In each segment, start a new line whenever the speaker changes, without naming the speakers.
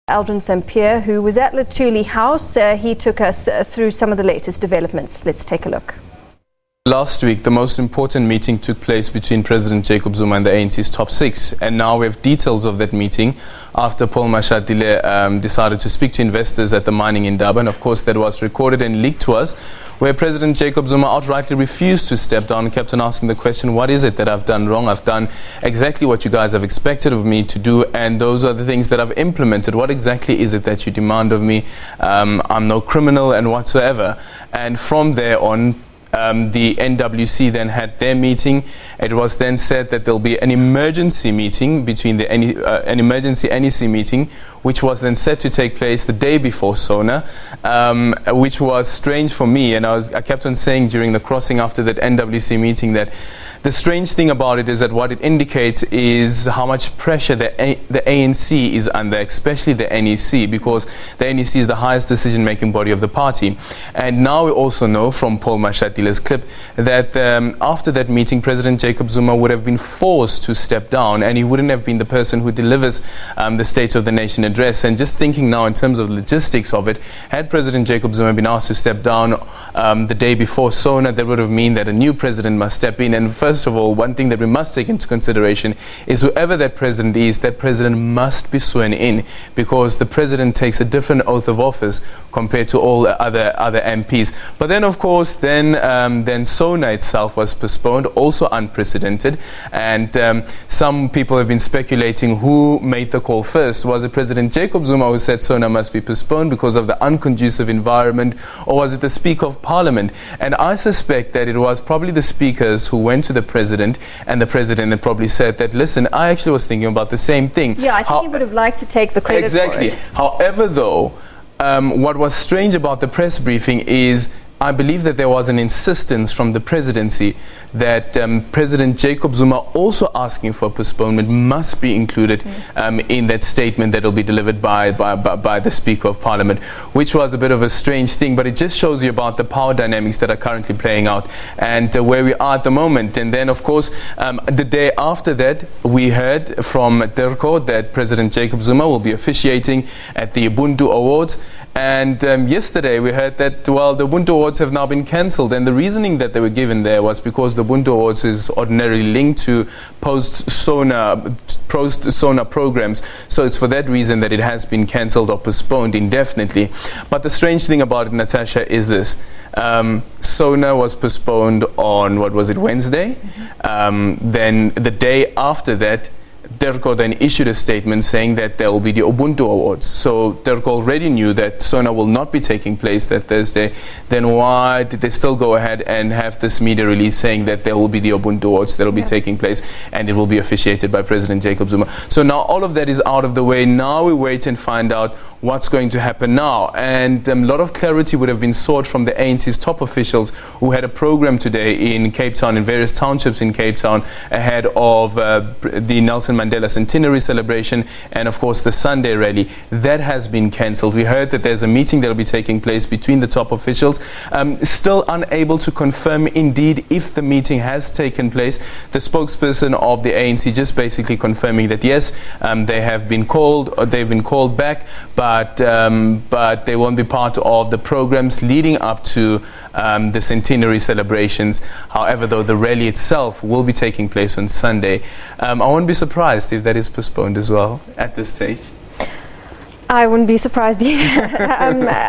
Aldrin Sampear, who was at Luthuli House. He took us through some of the latest developments. Let's take a look.
Last week, the most important meeting took place between President Jacob Zuma and the ANC's top six. And now we have details of that meeting after Paul Mashatile decided to speak to investors at the mining in Durban. Of course, that was recorded and leaked to us, where President Jacob Zuma outrightly refused to step down and kept on asking the question, what is it that I've done wrong? I've done exactly what you guys have expected of me to do, and those are the things that I've implemented. What exactly is it that you demand of me? I'm no criminal and whatsoever. And from there on, the NWC then had their meeting. It was then said that there'll be an emergency meeting between an emergency NEC meeting, which was then set to take place the day before SONA, which was strange for me. And I kept on saying during the crossing after that NWC meeting that the strange thing about it is that what it indicates is how much pressure the ANC is under, especially the NEC, because the NEC is the highest decision-making body of the party. And now we also know from Paul Mashatile's clip that after that meeting, President Jacob Zuma would have been forced to step down, and he wouldn't have been the person who delivers the State of the Nation address. And just thinking now in terms of logistics of it, had President Jacob Zuma been asked to step down the day before SONA, that would have meant that a new president must step in. And first of all, one thing that we must take into consideration is whoever that president is, that president must be sworn in, because the president takes a different oath of office compared to all other MPs. But then, of course, then SONA itself was postponed, also unprecedented. And some people have been speculating who made the call first. Was it President Jacob Zuma who said SONA must be postponed because of the unconducive environment, or was it the Speaker of Parliament? And I suspect that it was probably the speakers who went to the president, and the president then probably said that, listen, I actually was thinking about the same thing.
Yeah, I think he would have liked to take the credit for it.
However, though, what was strange about the press briefing is I believe that there was an insistence from the presidency that President Jacob Zuma also asking for postponement must be included in that statement that will be delivered by the Speaker of Parliament, which was a bit of a strange thing, but it just shows you about the power dynamics that are currently playing out and where we are at the moment. And then, of course, the day after that, we heard from Terco that President Jacob Zuma will be officiating at the Ubuntu Awards. And yesterday we heard that, well, the Ubuntu Awards have now been cancelled, and the reasoning that they were given there was because the Ubuntu Awards is ordinarily linked to post-SONA programs, so it's for that reason that it has been cancelled or postponed indefinitely. But the strange thing about it, Natasha, is this. SONA was postponed on, what was it, Wednesday? Then the day after that, Terco then issued a statement saying that there will be the Ubuntu Awards. So Terco already knew that SONA will not be taking place that Thursday. Then why did they still go ahead and have this media release saying that there will be the Ubuntu Awards that will be taking place and it will be officiated by President Jacob Zuma? So now all of that is out of the way. Now we wait and find out what's going to happen now. And a lot of clarity would have been sought from the ANC's top officials who had a program today in Cape Town, in various townships in Cape Town, ahead of the Nelson Mandela centenary celebration and, of course, the Sunday rally. That has been cancelled. We heard that there's a meeting that will be taking place between the top officials. Still unable to confirm indeed if the meeting has taken place. The spokesperson of the ANC just basically confirming that yes, they have been called, or they've been called back, but they won't be part of the programs leading up to the centenary celebrations. However, though, the rally itself will be taking place on Sunday. I won't be surprised if that is postponed as well at this stage.
I wouldn't be surprised either.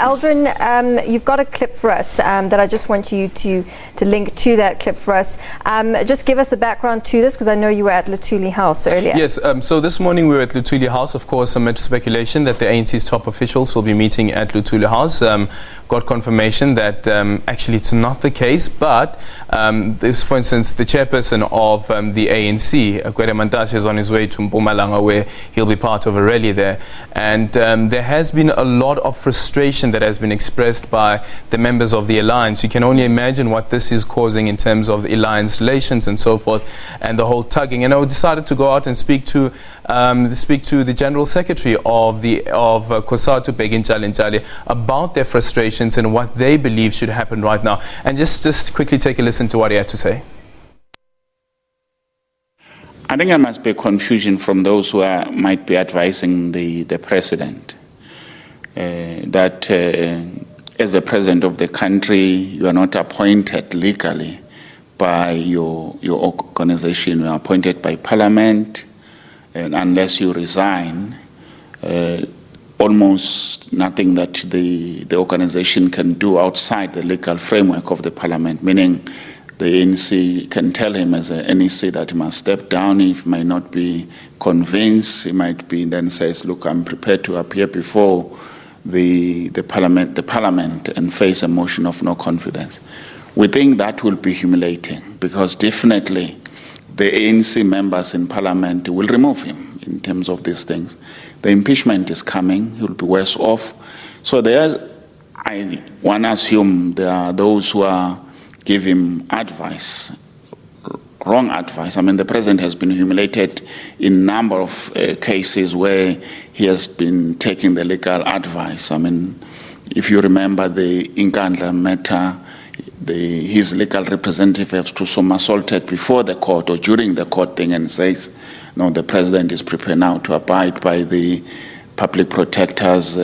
Aldrin, you've got a clip for us that I just want you to link to that clip for us. Just give us a background to this, because I know you were at Luthuli House earlier.
Yes, so this morning we were at Luthuli House. Of course, amid speculation that the ANC's top officials will be meeting at Luthuli House. Got confirmation that actually it's not the case, but this, for instance, the chairperson of the ANC, Gwede Mantashe, is on his way to Mpumalanga, where he'll be part of a rally there. And there has been a lot of frustration that has been expressed by the members of the alliance. You can only imagine what this is causing in terms of alliance relations and so forth, and the whole tugging. And I decided to go out and speak to the General Secretary of COSATU, Begin Challenge, about their frustrations and what they believe should happen right now. And just quickly take a listen to what he had to say.
I think there must be confusion from those who might be advising the president. that as the president of the country, you are not appointed legally by your organization. You are appointed by Parliament, and unless you resign, almost nothing that the organization can do outside the legal framework of the Parliament, meaning the ANC can tell him as an NEC that he must step down. If he might not be convinced, he might be then says, look, I'm prepared to appear before the parliament and face a motion of no confidence. We think that will be humiliating, because definitely the ANC members in Parliament will remove him in terms of these things. The impeachment is coming, he will be worse off. So one assume there are those who are give him advice, wrong advice. I mean, the president has been humiliated in a number of cases where he has been taking the legal advice. I mean, if you remember the Inkandla matter, his legal representative has to some assaulted before the court or during the court thing and says, no, the president is prepared now to abide by the public protector's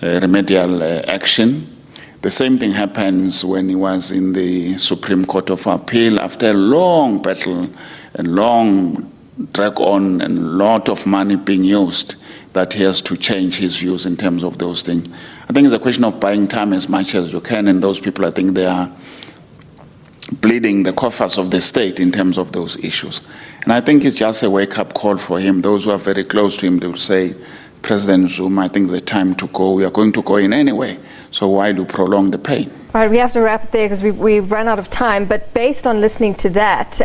remedial action. The same thing happens when he was in the Supreme Court of Appeal after a long battle, a long drag on, and a lot of money being used, that he has to change his views in terms of those things. I think it's a question of buying time as much as you can, and those people, I think they are bleeding the coffers of the state in terms of those issues. And I think it's just a wake-up call for him. Those who are very close to him, they will say, President Zuma, I think the time to go. We are going to go in anyway. So why do prolong the pain?
All right, we have to wrap it there because we've run out of time. But based on listening to that,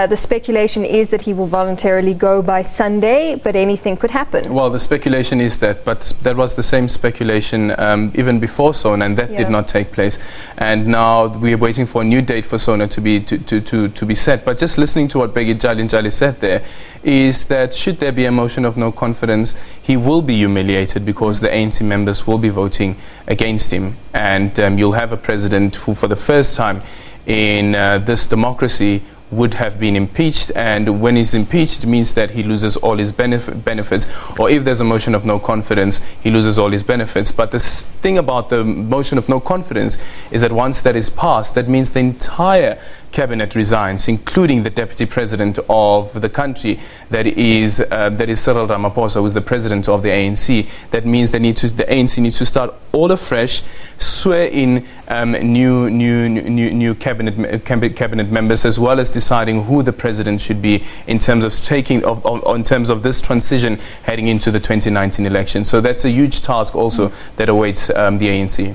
the speculation is that he will voluntarily go by Sunday, but anything could happen.
Well, the speculation is that, but that was the same speculation even before SONA, and that did not take place. And now we are waiting for a new date for SONA to be set. But just listening to what Bheki Njali said there, is that should there be a motion of no confidence, he will be humiliated because the ANC members will be voting against him, and you'll have a president who for the first time in this democracy would have been impeached, and when he's impeached, it means that he loses all his benefits, or if there's a motion of no confidence, he loses all his benefits. But the thing about the motion of no confidence is that once that is passed, that means the entire cabinet resigns, including the deputy president of the country, that is Cyril Ramaphosa, who is the president of the ANC. That means the ANC needs to start all afresh, swear in new cabinet members, as well as deciding who the president should be in terms of in terms of this transition heading into the 2019 election. So that's a huge task also that awaits the ANC.